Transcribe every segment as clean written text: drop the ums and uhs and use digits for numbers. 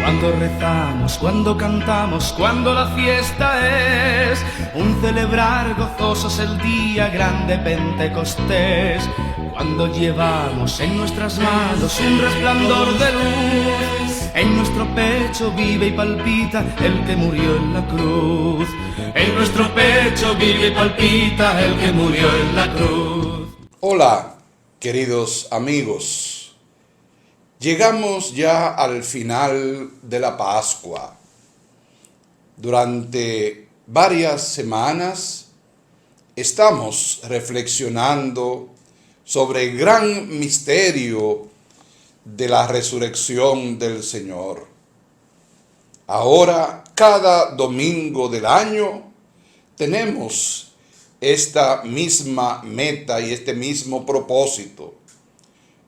Cuando rezamos, cuando cantamos, cuando la fiesta es un celebrar gozosos el día grande Pentecostés. Cuando llevamos en nuestras manos un resplandor de luz, en nuestro pecho vive y palpita el que murió en la cruz. En nuestro pecho vive y palpita el que murió en la cruz. Hola, queridos amigos. Llegamos ya al final de la Pascua. Durante varias semanas estamos reflexionando sobre el gran misterio de la resurrección del Señor. Ahora, cada domingo del año, tenemos esta misma meta y este mismo propósito.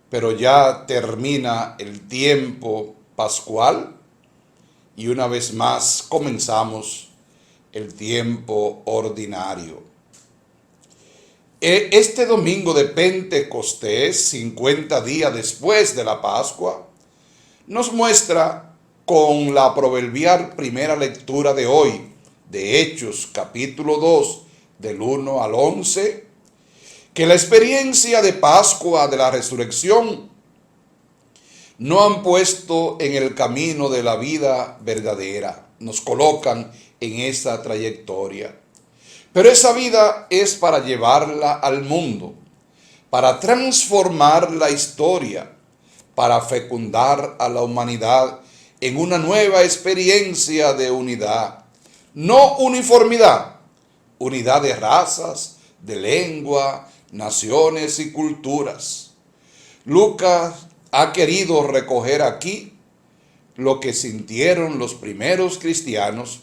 Pero ya termina el tiempo pascual y una vez más comenzamos el tiempo ordinario. Este domingo de Pentecostés, 50 días después de la Pascua, nos muestra con la proverbial primera lectura de hoy, de Hechos capítulo 2, del 1 al 11, que la experiencia de Pascua, de la resurrección, no han puesto en el camino de la vida verdadera, nos colocan en esa trayectoria. Pero esa vida es para llevarla al mundo, para transformar la historia, para fecundar a la humanidad en una nueva experiencia de unidad, no uniformidad, unidad de razas, de lengua, naciones y culturas. Lucas ha querido recoger aquí lo que sintieron los primeros cristianos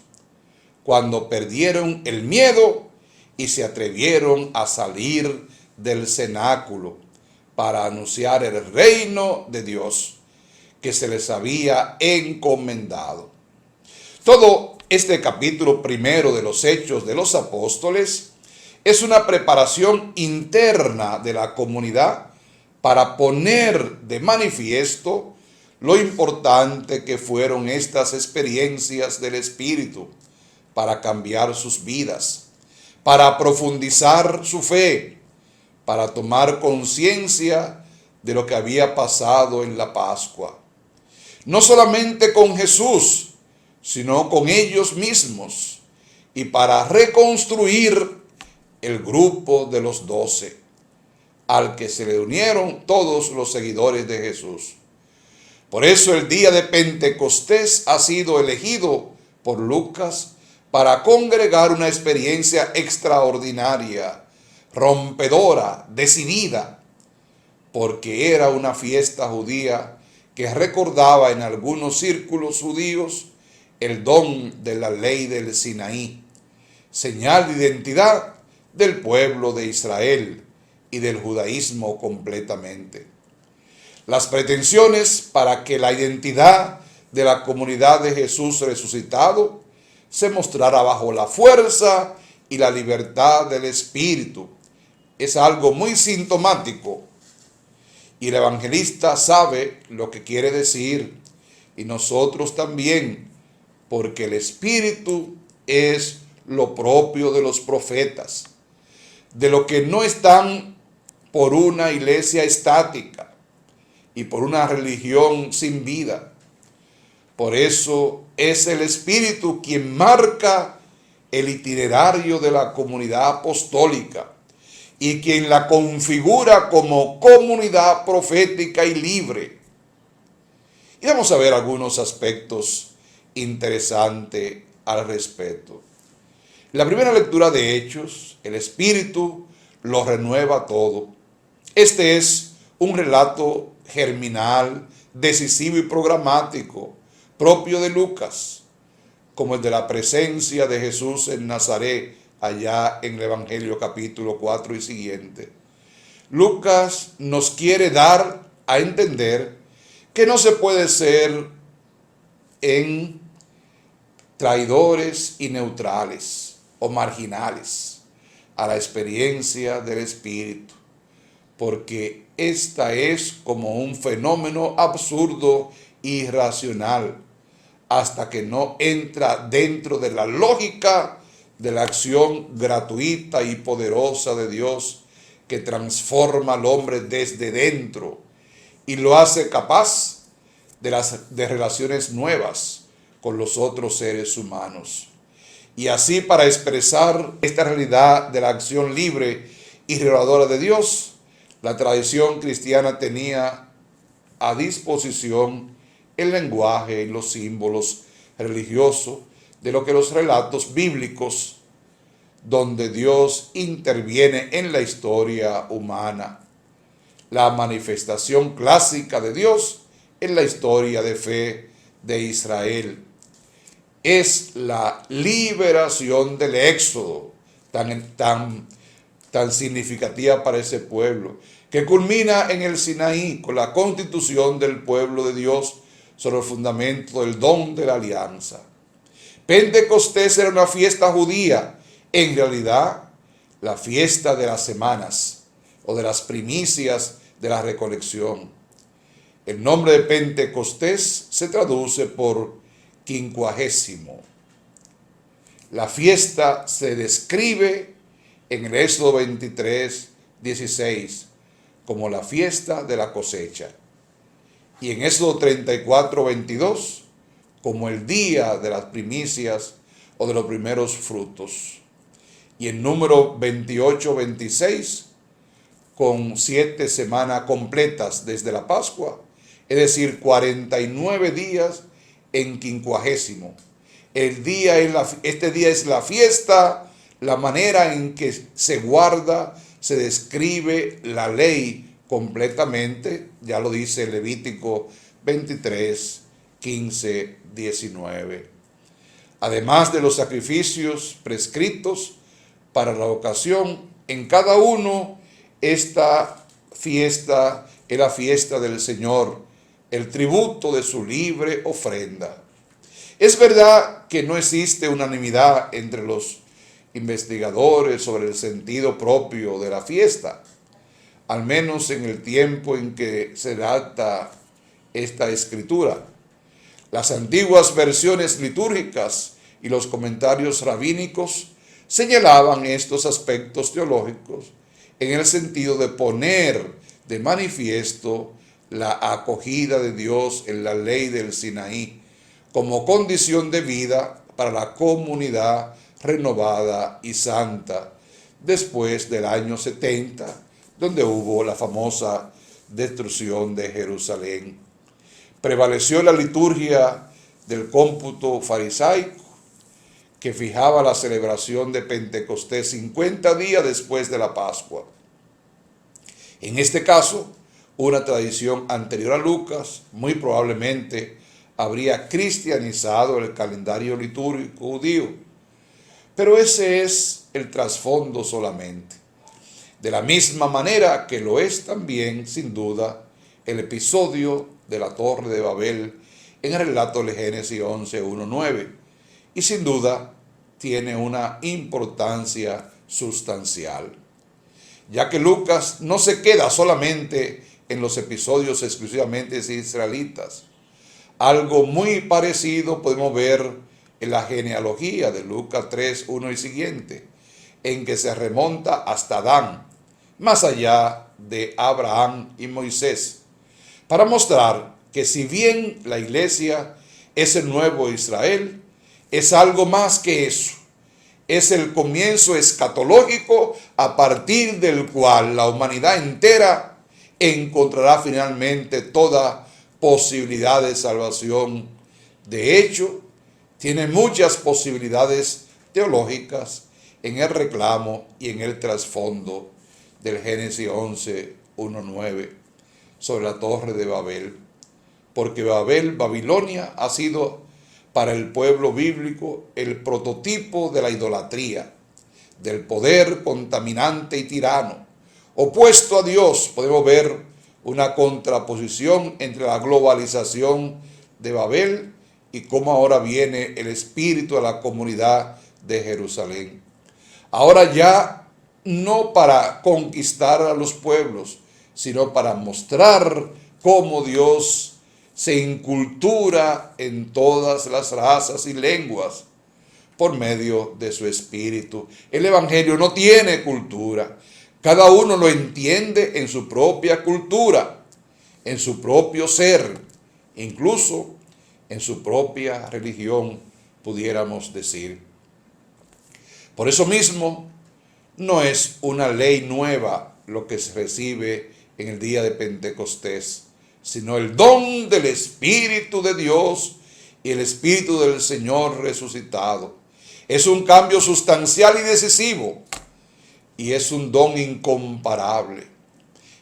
cuando perdieron el miedo y se atrevieron a salir del cenáculo para anunciar el reino de Dios que se les había encomendado. Todo este capítulo primero de los Hechos de los Apóstoles es una preparación interna de la comunidad para poner de manifiesto lo importante que fueron estas experiencias del Espíritu para cambiar sus vidas, para profundizar su fe, para tomar conciencia de lo que había pasado en la Pascua. No solamente con Jesús, sino con ellos mismos, y para reconstruir el grupo de los 12, al que se le unieron todos los seguidores de Jesús. Por eso el día de Pentecostés ha sido elegido por Lucas para congregar una experiencia extraordinaria, rompedora, decidida, porque era una fiesta judía que recordaba en algunos círculos judíos el don de la ley del Sinaí, señal de identidad del pueblo de Israel y del judaísmo completamente. Las pretensiones para que la identidad de la comunidad de Jesús resucitado se mostrara bajo la fuerza y la libertad del Espíritu es algo muy sintomático, y el evangelista sabe lo que quiere decir, y nosotros también, porque el Espíritu es lo propio de los profetas, de lo que no están por una iglesia estática y por una religión sin vida. Por eso es el Espíritu quien marca el itinerario de la comunidad apostólica y quien la configura como comunidad profética y libre. Y vamos a ver algunos aspectos interesantes al respecto. La primera lectura de Hechos, el Espíritu lo renueva todo. Este es un relato germinal, decisivo y programático, propio de Lucas, como el de la presencia de Jesús en Nazaret, allá en el Evangelio capítulo 4 y siguiente. Lucas nos quiere dar a entender que no se puede ser en traidores y neutrales o marginales a la experiencia del Espíritu, porque esta es como un fenómeno absurdo, irracional, hasta que no entra dentro de la lógica de la acción gratuita y poderosa de Dios que transforma al hombre desde dentro y lo hace capaz de relaciones nuevas con los otros seres humanos. Y así, para expresar esta realidad de la acción libre y renovadora de Dios, la tradición cristiana tenía a disposición el lenguaje y los símbolos religiosos de lo que los relatos bíblicos donde Dios interviene en la historia humana. La manifestación clásica de Dios en la historia de fe de Israel es la liberación del éxodo, tan significativa para ese pueblo, que culmina en el Sinaí con la constitución del pueblo de Dios sobre el fundamento del don de la alianza. Pentecostés era una fiesta judía, en realidad la fiesta de las semanas o de las primicias de la recolección. El nombre de Pentecostés se traduce por quincuagésimo. La fiesta se describe en el Éxodo 23, 16 como la fiesta de la cosecha, y en Éxodo 34, 22 como el día de las primicias o de los primeros frutos, y en Número 28, 26 con 7 semanas completas desde la Pascua, es decir, 49 días en quincuagésimo. Este día es la fiesta, la manera en que se guarda, se describe la ley completamente, ya lo dice Levítico 23, 15, 19. Además de los sacrificios prescritos para la ocasión, en cada uno esta fiesta es la fiesta del Señor, el tributo de su libre ofrenda. Es verdad que no existe unanimidad entre los investigadores sobre el sentido propio de la fiesta, al menos en el tiempo en que se redacta esta escritura. Las antiguas versiones litúrgicas y los comentarios rabínicos señalaban estos aspectos teológicos en el sentido de poner de manifiesto la acogida de Dios en la ley del Sinaí como condición de vida para la comunidad renovada y santa después del año 70, donde hubo la famosa destrucción de Jerusalén. Prevaleció la liturgia del cómputo farisaico, que fijaba la celebración de Pentecostés 50 días después de la Pascua. En este caso, una tradición anterior a Lucas muy probablemente habría cristianizado el calendario litúrgico judío, pero ese es el trasfondo solamente. De la misma manera que lo es también, sin duda, el episodio de la Torre de Babel en el relato de Génesis 11, 1, 9, y sin duda tiene una importancia sustancial, ya que Lucas no se queda solamente en los episodios exclusivamente israelitas. Algo muy parecido podemos ver en la genealogía de Lucas 3, 1 y siguiente, en que se remonta hasta Adán, más allá de Abraham y Moisés, para mostrar que si bien la iglesia es el nuevo Israel, es algo más que eso. Es el comienzo escatológico a partir del cual la humanidad entera encontrará finalmente toda posibilidad de salvación. De hecho, tiene muchas posibilidades teológicas en el reclamo y en el trasfondo del Génesis 11, 1, 9 sobre la Torre de Babel, porque Babilonia ha sido para el pueblo bíblico el prototipo de la idolatría, del poder contaminante y tirano. Opuesto a Dios, podemos ver una contraposición entre la globalización de Babel y cómo ahora viene el espíritu a la comunidad de Jerusalén. Ahora ya no para conquistar a los pueblos, sino para mostrar cómo Dios se incultura en todas las razas y lenguas por medio de su Espíritu. El Evangelio no tiene cultura. Cada uno lo entiende en su propia cultura, en su propio ser, incluso en su propia religión, pudiéramos decir. Por eso mismo, no es una ley nueva lo que se recibe en el día de Pentecostés, sino el don del Espíritu de Dios y el Espíritu del Señor resucitado. Es un cambio sustancial y decisivo, y es un don incomparable.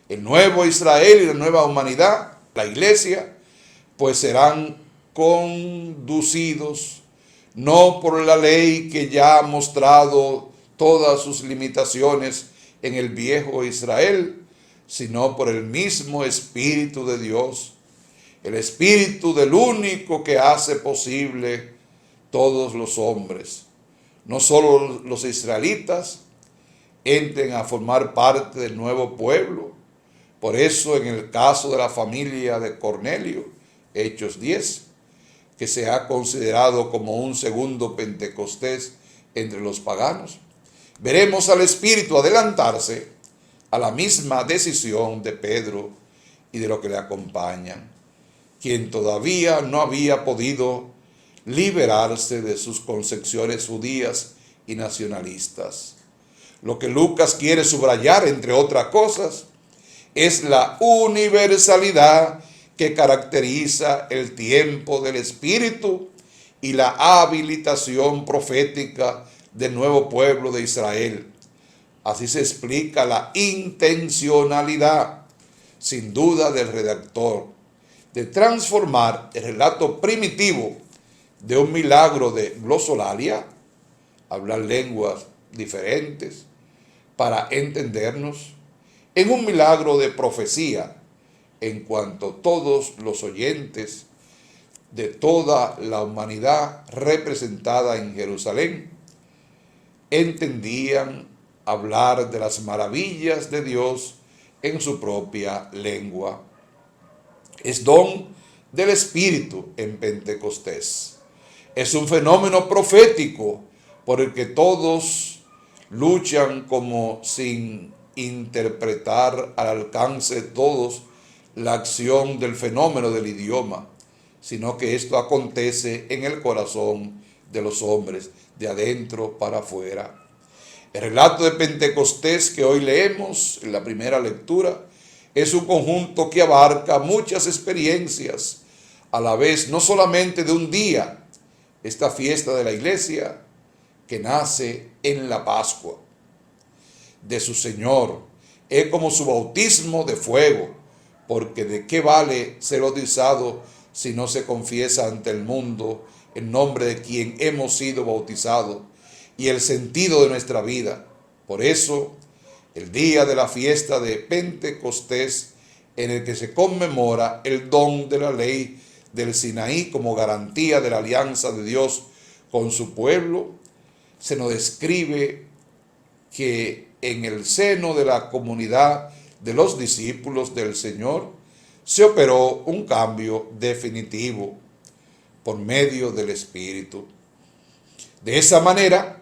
El nuevo Israel y la nueva humanidad, la iglesia, pues serán conducidos no por la ley que ya ha mostrado todas sus limitaciones en el viejo Israel, sino por el mismo Espíritu de Dios, el Espíritu del único que hace posible todos los hombres. No solo los israelitas entren a formar parte del nuevo pueblo. Por eso en el caso de la familia de Cornelio, Hechos 10, que se ha considerado como un segundo Pentecostés entre los paganos, veremos al Espíritu adelantarse a la misma decisión de Pedro y de lo que le acompañan, quien todavía no había podido liberarse de sus concepciones judías y nacionalistas. Lo que Lucas quiere subrayar, entre otras cosas, es la universalidad que caracteriza el tiempo del Espíritu y la habilitación profética del nuevo pueblo de Israel. Así se explica la intencionalidad, sin duda, del redactor, de transformar el relato primitivo de un milagro de glosolalia, hablar lenguas diferentes, para entendernos, en un milagro de profecía, en cuanto todos los oyentes de toda la humanidad representada en Jerusalén entendían hablar de las maravillas de Dios en su propia lengua. Es don del Espíritu en Pentecostés. Es un fenómeno profético por el que todos luchan como sin interpretar al alcance de todos la acción del fenómeno del idioma, sino que esto acontece en el corazón de los hombres, de adentro para afuera. El relato de Pentecostés que hoy leemos en la primera lectura es un conjunto que abarca muchas experiencias, a la vez no solamente de un día, esta fiesta de la iglesia que nace en la Pascua de su Señor, es como su bautismo de fuego, porque ¿de qué vale ser bautizado si no se confiesa ante el mundo el nombre de quien hemos sido bautizados y el sentido de nuestra vida? Por eso, el día de la fiesta de Pentecostés, en el que se conmemora el don de la ley del Sinaí como garantía de la alianza de Dios con su pueblo, se nos describe que en el seno de la comunidad de los discípulos del Señor se operó un cambio definitivo por medio del Espíritu. De esa manera,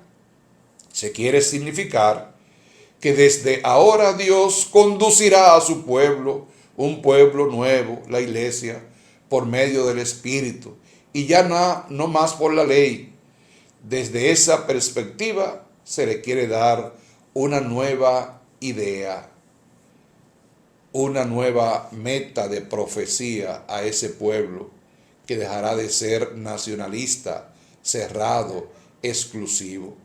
se quiere significar que desde ahora Dios conducirá a su pueblo, un pueblo nuevo, la iglesia, por medio del Espíritu, y ya no más por la ley. Desde esa perspectiva se le quiere dar una nueva idea, una nueva meta de profecía a ese pueblo que dejará de ser nacionalista, cerrado, exclusivo.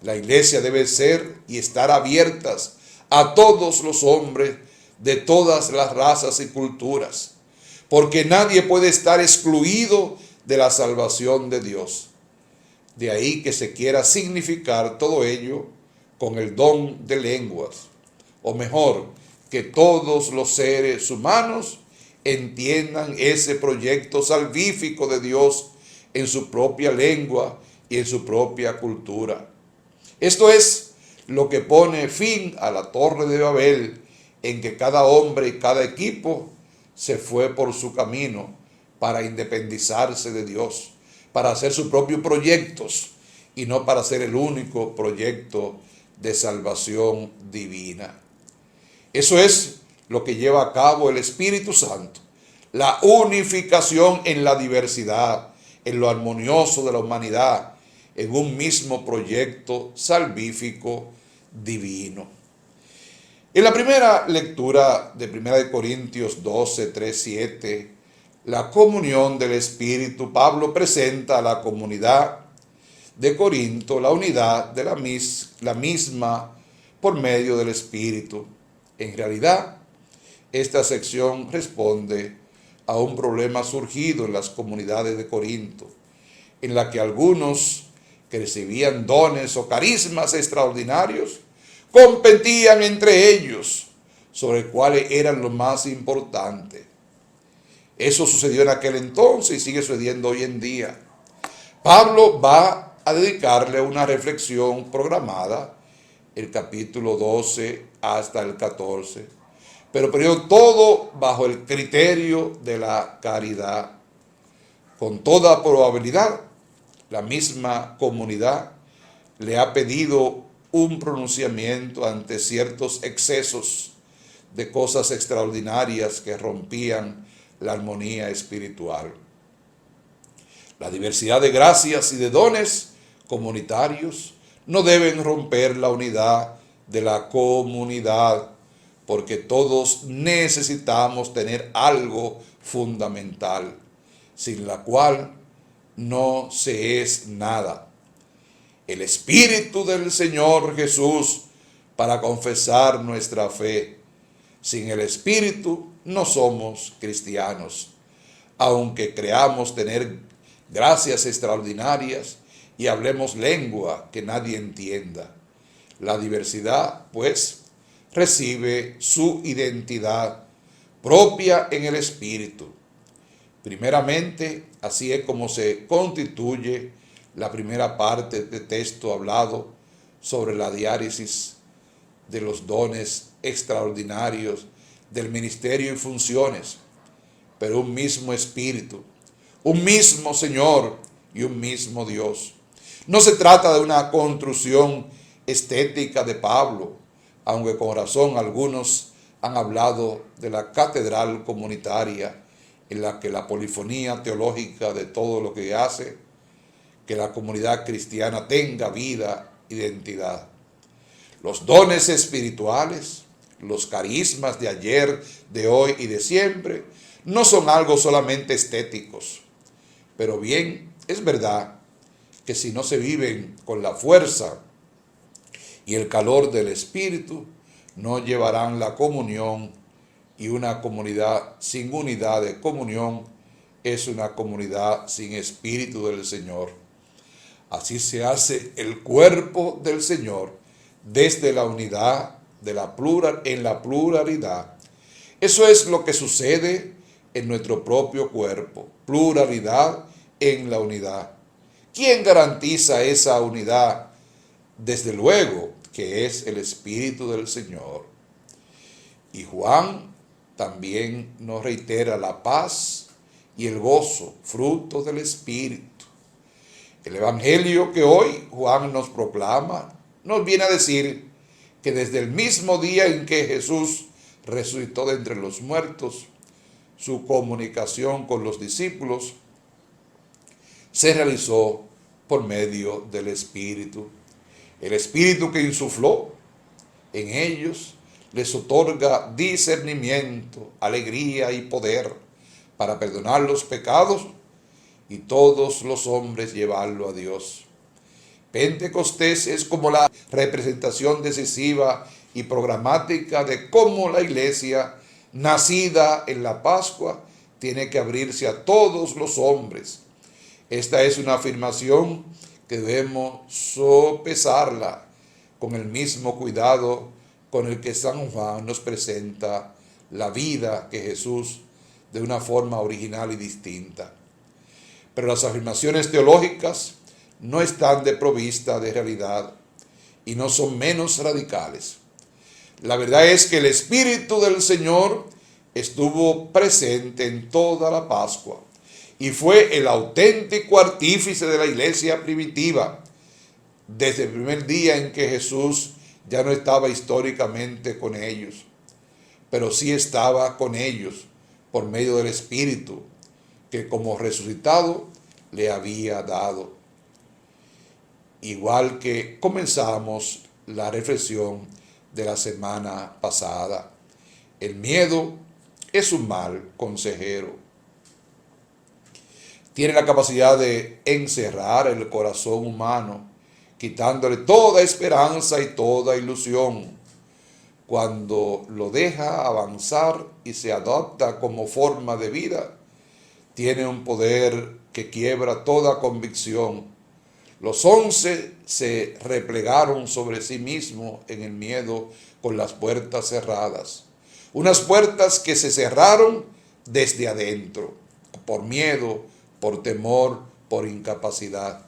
La iglesia debe ser y estar abiertas a todos los hombres de todas las razas y culturas, porque nadie puede estar excluido de la salvación de Dios. De ahí que se quiera significar todo ello con el don de lenguas, o mejor, que todos los seres humanos entiendan ese proyecto salvífico de Dios en su propia lengua y en su propia cultura. Esto es lo que pone fin a la Torre de Babel, en que cada hombre y cada equipo se fue por su camino, para independizarse de Dios, para hacer sus propios proyectos y no para ser el único proyecto de salvación divina. Eso es lo que lleva a cabo el Espíritu Santo, la unificación en la diversidad, en lo armonioso de la humanidad, en un mismo proyecto salvífico divino. En la primera lectura de 1 Corintios 12, 3, 7, la comunión del Espíritu, Pablo presenta a la comunidad de Corinto la unidad de la misma por medio del Espíritu. En realidad, esta sección responde a un problema surgido en las comunidades de Corinto, en la que algunos que recibían dones o carismas extraordinarios competían entre ellos sobre cuáles eran los más importantes. Eso sucedió en aquel entonces y sigue sucediendo hoy en día. Pablo va a dedicarle una reflexión programada, el capítulo 12 hasta el 14, pero todo bajo el criterio de la caridad. Con toda probabilidad, la misma comunidad le ha pedido un pronunciamiento ante ciertos excesos de cosas extraordinarias que rompían la armonía espiritual. La diversidad de gracias y de dones comunitarios no deben romper la unidad de la comunidad, porque todos necesitamos tener algo fundamental, sin la cual no se es nada: el Espíritu del Señor Jesús para confesar nuestra fe. Sin el Espíritu no somos cristianos, aunque creamos tener gracias extraordinarias y hablemos lengua que nadie entienda. La diversidad, pues, recibe su identidad propia en el Espíritu. Primeramente, así es como se constituye la primera parte de texto hablado sobre la diáresis de los dones extraordinarios del ministerio y funciones, pero un mismo Espíritu, un mismo Señor y un mismo Dios. No se trata de una construcción estética de Pablo, aunque con razón algunos han hablado de la catedral comunitaria en la que la polifonía teológica de todo lo que hace que la comunidad cristiana tenga vida, identidad. Los dones espirituales, los carismas de ayer, de hoy y de siempre, no son algo solamente estéticos. Pero bien, es verdad que si no se viven con la fuerza y el calor del Espíritu, no llevarán la comunión, y una comunidad sin unidad de comunión es una comunidad sin Espíritu del Señor. Así se hace el cuerpo del Señor desde la unidad en la pluralidad. Eso es lo que sucede en nuestro propio cuerpo, pluralidad en la unidad. ¿Quién garantiza esa unidad? Desde luego que es el Espíritu del Señor. Y Juan también nos reitera la paz y el gozo, fruto del Espíritu. El Evangelio que hoy Juan nos proclama nos viene a decir que desde el mismo día en que Jesús resucitó de entre los muertos, su comunicación con los discípulos se realizó por medio del Espíritu. El Espíritu que insufló en ellos les otorga discernimiento, alegría y poder para perdonar los pecados y todos los hombres llevarlo a Dios. Pentecostés es como la representación decisiva y programática de cómo la iglesia, nacida en la Pascua, tiene que abrirse a todos los hombres. Esta es una afirmación que debemos sopesarla con el mismo cuidado con el que San Juan nos presenta la vida que Jesús de una forma original y distinta. Pero las afirmaciones teológicas no están desprovistas de realidad y no son menos radicales. La verdad es que el Espíritu del Señor estuvo presente en toda la Pascua y fue el auténtico artífice de la iglesia primitiva, desde el primer día en que Jesús ya no estaba históricamente con ellos, pero sí estaba con ellos por medio del Espíritu que como resucitado le había dado. Igual que comenzamos la reflexión de la semana pasada, el miedo es un mal consejero. Tiene la capacidad de encerrar el corazón humano, quitándole toda esperanza y toda ilusión. Cuando lo deja avanzar y se adopta como forma de vida, tiene un poder que quiebra toda convicción. Los 11 se replegaron sobre sí mismos en el miedo con las puertas cerradas. Unas puertas que se cerraron desde adentro, por miedo, por temor, por incapacidad.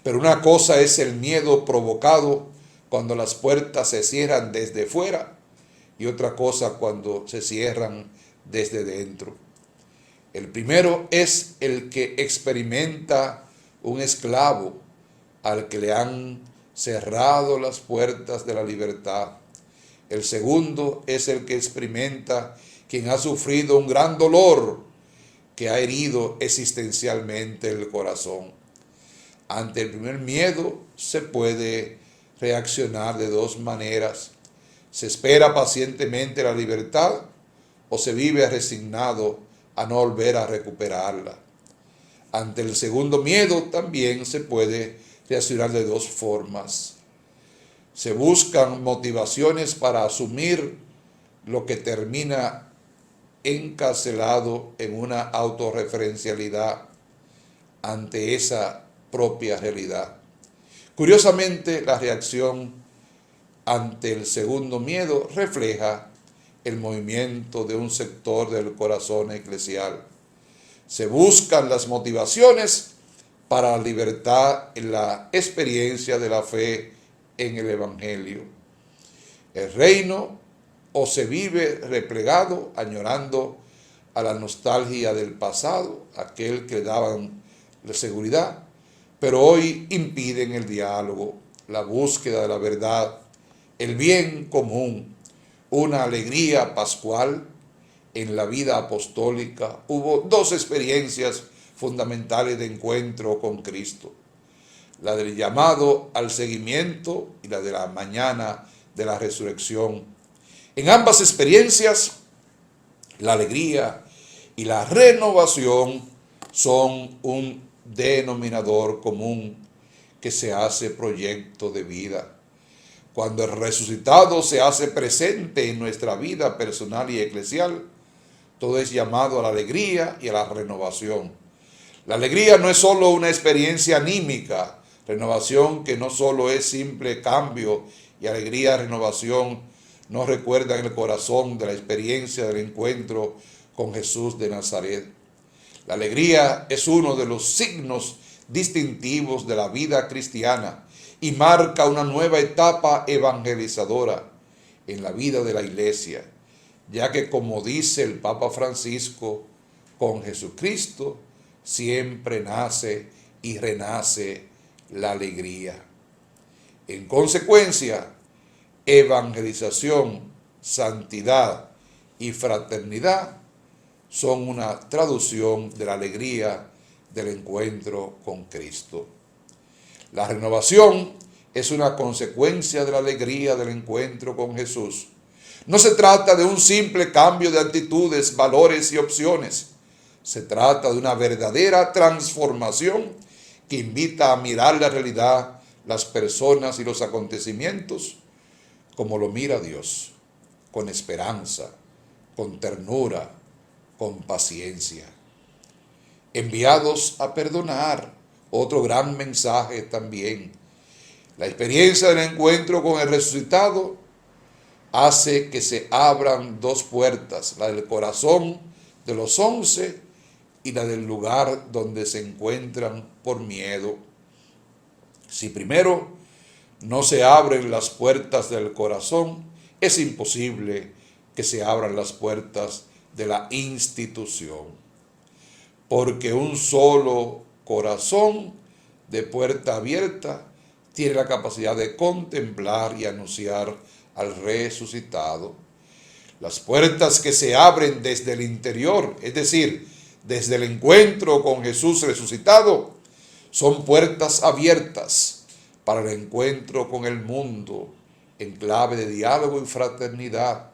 Pero una cosa es el miedo provocado cuando las puertas se cierran desde fuera y otra cosa cuando se cierran desde dentro. El primero es el que experimenta un esclavo al que le han cerrado las puertas de la libertad. El segundo es el que experimenta quien ha sufrido un gran dolor que ha herido existencialmente el corazón. Ante el primer miedo se puede reaccionar de dos maneras. Se espera pacientemente la libertad o se vive resignado a no volver a recuperarla. Ante el segundo miedo también se puede reaccionar de dos formas. Se buscan motivaciones para asumir lo que termina encarcelado en una autorreferencialidad ante esa propia realidad. Curiosamente, la reacción ante el segundo miedo refleja el movimiento de un sector del corazón eclesial. Se buscan las motivaciones para la libertad en la experiencia de la fe en el Evangelio. El reino o se vive replegado, añorando a la nostalgia del pasado, aquel que daban la seguridad, pero hoy impiden el diálogo, la búsqueda de la verdad, el bien común, una alegría pascual. En la vida apostólica hubo dos experiencias fundamentales de encuentro con Cristo: la del llamado al seguimiento y la de la mañana de la resurrección. En ambas experiencias, la alegría y la renovación son un denominador común que se hace proyecto de vida. Cuando el resucitado se hace presente en nuestra vida personal y eclesial, todo es llamado a la alegría y a la renovación. La alegría no es solo una experiencia anímica, renovación que no solo es simple cambio, y alegría, renovación nos recuerdan el corazón de la experiencia del encuentro con Jesús de Nazaret. La alegría es uno de los signos distintivos de la vida cristiana y marca una nueva etapa evangelizadora en la vida de la iglesia, ya que, como dice el Papa Francisco, con Jesucristo siempre nace y renace la alegría. En consecuencia, evangelización, santidad y fraternidad son una traducción de la alegría del encuentro con Cristo. La renovación es una consecuencia de la alegría del encuentro con Jesús. No se trata de un simple cambio de actitudes, valores y opciones. Se trata de una verdadera transformación que invita a mirar la realidad, las personas y los acontecimientos como lo mira Dios, con esperanza, con ternura, con paciencia. Enviados a perdonar, otro gran mensaje también. La experiencia del encuentro con el resucitado hace que se abran dos puertas, la del corazón de los 11 y la del lugar donde se encuentran por miedo. Si primero no se abren las puertas del corazón, es imposible que se abran las puertas de la institución. porque un solo corazón de puerta abierta tiene la capacidad de contemplar y anunciar al resucitado. Las puertas que se abren desde el interior, es decir, desde el encuentro con Jesús resucitado, son puertas abiertas para el encuentro con el mundo en clave de diálogo y fraternidad,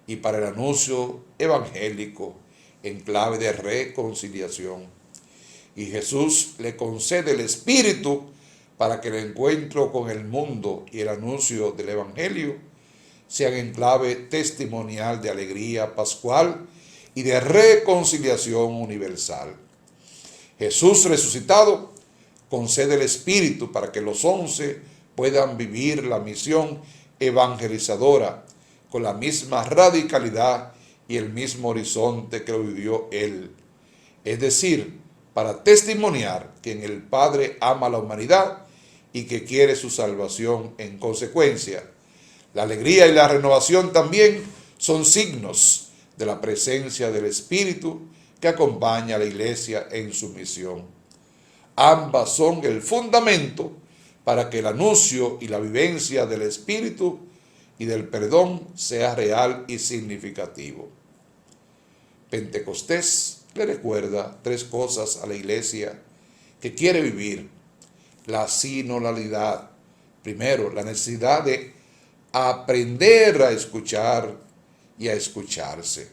y para el anuncio evangélico en clave de reconciliación. Y Jesús le concede el Espíritu para que el encuentro con el mundo y el anuncio del Evangelio sean en clave testimonial de alegría pascual y de reconciliación universal. Jesús resucitado concede el Espíritu para que los 11 puedan vivir la misión evangelizadora con la misma radicalidad y el mismo horizonte que lo vivió Él. Es decir, para testimoniar que en el Padre ama a la humanidad y que quiere su salvación en consecuencia. La alegría y la renovación también son signos de la presencia del Espíritu que acompaña a la Iglesia en su misión. Ambas son el fundamento para que el anuncio y la vivencia del Espíritu y del perdón sea real y significativo. Pentecostés le recuerda 3 cosas a la Iglesia que quiere vivir. La sinodalidad. Primero, la necesidad de aprender a escuchar y a escucharse.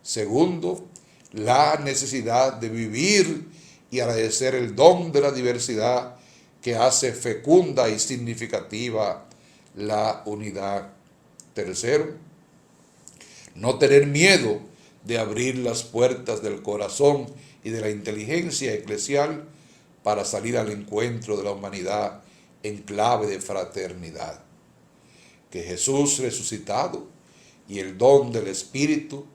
Segundo, la necesidad de vivir y agradecer el don de la diversidad que hace fecunda y significativa la unidad. Tercero, no tener miedo de abrir las puertas del corazón y de la inteligencia eclesial para salir al encuentro de la humanidad en clave de fraternidad. Que Jesús resucitado y el don del Espíritu,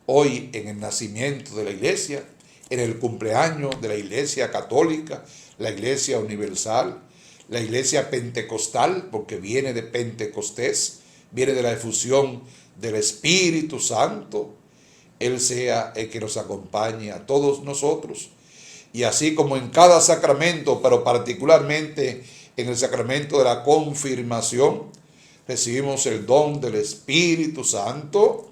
hoy en el nacimiento de la Iglesia, en el cumpleaños de la Iglesia católica, la Iglesia universal, la Iglesia pentecostal, porque viene de Pentecostés, viene de la efusión del Espíritu Santo, Él sea el que nos acompañe a todos nosotros. Y así como en cada sacramento, pero particularmente en el sacramento de la confirmación, recibimos el don del Espíritu Santo,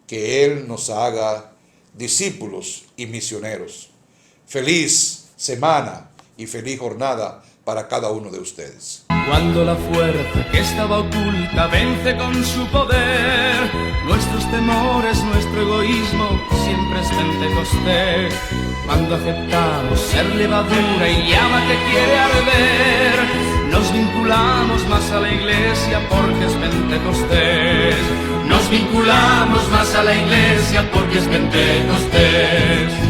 que Él nos haga discípulos y misioneros. Feliz semana y feliz jornada para cada uno de ustedes. Cuando la fuerza que estaba oculta vence con su poder, nuestros temores, nuestro egoísmo, siempre es Pentecostés. Cuando aceptamos ser levadura y llama que quiere arder, nos vinculamos más a la Iglesia porque es Pentecostés. Nos vinculamos más a la Iglesia porque es Pentecostés.